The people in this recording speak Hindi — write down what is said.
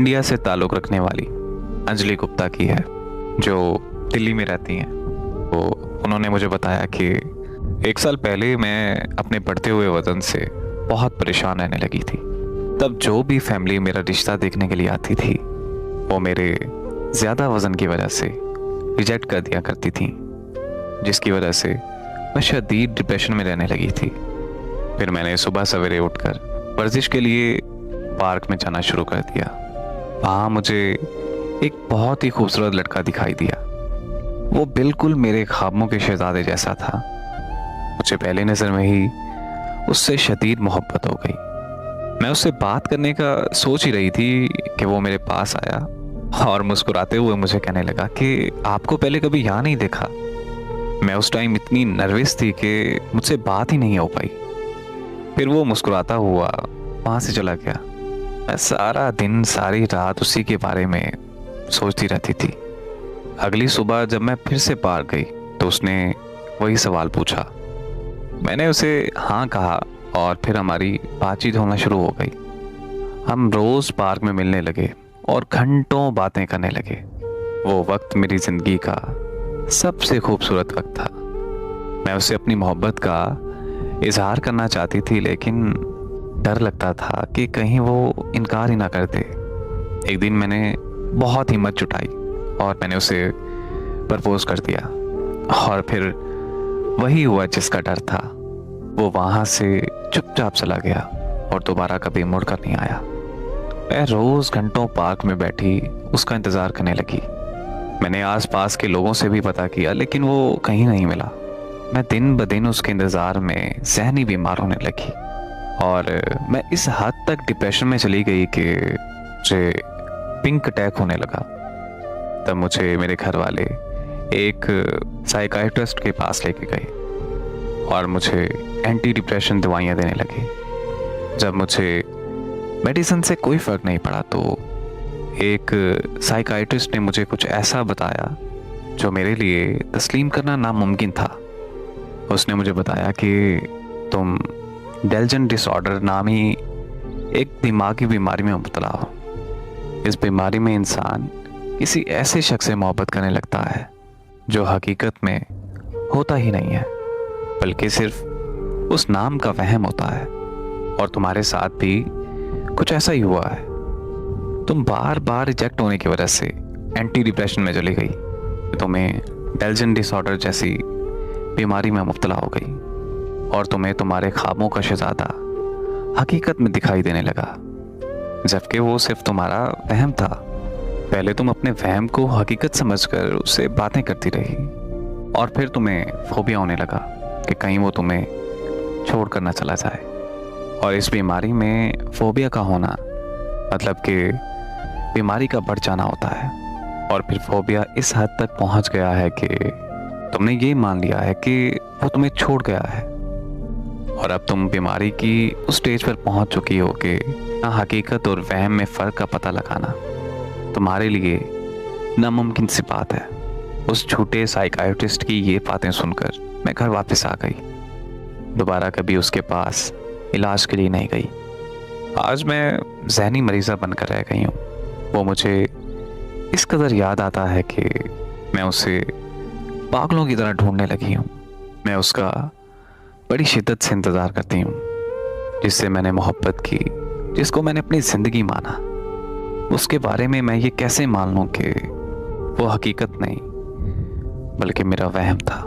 इंडिया से ताल्लुक़ रखने वाली अंजलि गुप्ता की है, जो दिल्ली में रहती हैं। तो उन्होंने मुझे बताया कि 1 साल पहले मैं अपने बढ़ते हुए वज़न से बहुत परेशान रहने लगी थी। तब जो भी फैमिली मेरा रिश्ता देखने के लिए आती थी, वो मेरे ज़्यादा वज़न की वजह से रिजेक्ट कर दिया करती थी, जिसकी वजह से मैं शदीद डिप्रेशन में रहने लगी थी। फिर मैंने सुबह सवेरे उठकर वर्जिश के लिए पार्क में जाना शुरू कर दिया। वहाँ मुझे एक बहुत ही खूबसूरत लड़का दिखाई दिया। वो बिल्कुल मेरे ख्वाबों के शहज़ादे जैसा था। मुझे पहले नज़र में ही उससे शदीद मोहब्बत हो गई। मैं उससे बात करने का सोच ही रही थी कि वो मेरे पास आया और मुस्कुराते हुए मुझे कहने लगा कि आपको पहले कभी यहाँ नहीं देखा। मैं उस टाइम इतनी नर्वस थी कि मुझसे बात ही नहीं हो पाई। फिर वो मुस्कुराता हुआ वहाँ से चला गया। मैं सारा दिन सारी रात उसी के बारे में सोचती रहती थी। अगली सुबह जब मैं फिर से पार्क गई तो उसने वही सवाल पूछा। मैंने उसे हाँ कहा और फिर हमारी बातचीत होना शुरू हो गई। हम रोज़ पार्क में मिलने लगे और घंटों बातें करने लगे। वो वक्त मेरी ज़िंदगी का सबसे खूबसूरत वक्त था। मैं उसे अपनी मोहब्बत का इजहार करना चाहती थी, लेकिन डर लगता था कि कहीं वो इनकार ही ना कर दे। एक दिन मैंने बहुत हिम्मत जुटाई और मैंने उसे प्रपोज कर दिया। और फिर वही हुआ जिसका डर था। वो वहाँ से चुपचाप चला गया और दोबारा कभी मुड़कर नहीं आया। मैं रोज़ घंटों पार्क में बैठी उसका इंतज़ार करने लगी। मैंने आसपास के लोगों से भी पता किया, लेकिन वो कहीं नहीं मिला। मैं दिन ब दिन उसके इंतज़ार में ज़हनी बीमार होने लगी और मैं इस हद तक डिप्रेशन में चली गई कि मुझे पिंक अटैक होने लगा। तब मुझे मेरे घर वाले एक साइकाइट्रिस्ट के पास लेके गए और मुझे एंटी डिप्रेशन दवाइयाँ देने लगे। जब मुझे मेडिसिन से कोई फ़र्क नहीं पड़ा तो एक साइकाइट्रिस्ट ने मुझे कुछ ऐसा बताया जो मेरे लिए तस्लीम करना नामुमकिन था। उसने मुझे बताया कि तुम डेल्जन डिसऑर्डर नामी एक दिमागी बीमारी में मुब्तला हो। इस बीमारी में इंसान किसी ऐसे शख्स से मोहब्बत करने लगता है जो हकीकत में होता ही नहीं है, बल्कि सिर्फ उस नाम का वहम होता है। और तुम्हारे साथ भी कुछ ऐसा ही हुआ है। तुम बार बार रिजेक्ट होने की वजह से एंटी डिप्रेशन में चली गई। तुम्हें डेल्जन डिसऑर्डर जैसी बीमारी में मुब्तला हो गई और तुम्हें तुम्हारे ख्वाबों का शहज़ादा हकीकत में दिखाई देने लगा, जबकि वो सिर्फ तुम्हारा वहम था। पहले तुम अपने वहम को हकीकत समझकर उससे बातें करती रही और फिर तुम्हें फोबिया होने लगा कि कहीं वो तुम्हें छोड़ कर ना चला जाए। और इस बीमारी में फोबिया का होना मतलब कि बीमारी का बढ़ जाना होता है। और फिर फोबिया इस हद तक पहुंच गया है कि तुमने ये मान लिया है कि वो तुम्हें छोड़ गया है। और अब तुम बीमारी की उस स्टेज पर पहुंच चुकी हो कि ना हकीकत और वहम में फ़र्क का पता लगाना तुम्हारे लिए नामुमकिन सी बात है। उस झूठे साइकाइट्रिस्ट की ये बातें सुनकर मैं घर वापस आ गई। दोबारा कभी उसके पास इलाज के लिए नहीं गई। आज मैं ज़हनी मरीज़ा बनकर रह गई हूँ। वो मुझे इस कदर याद आता है कि मैं उसे पागलों की तरह ढूंढने लगी हूँ। मैं उसका बड़ी शिद्दत से इंतज़ार करती हूँ, जिससे मैंने मोहब्बत की, जिसको मैंने अपनी ज़िंदगी माना। उसके बारे में मैं ये कैसे मान लूँ कि वो हकीकत नहीं बल्कि मेरा वहम था।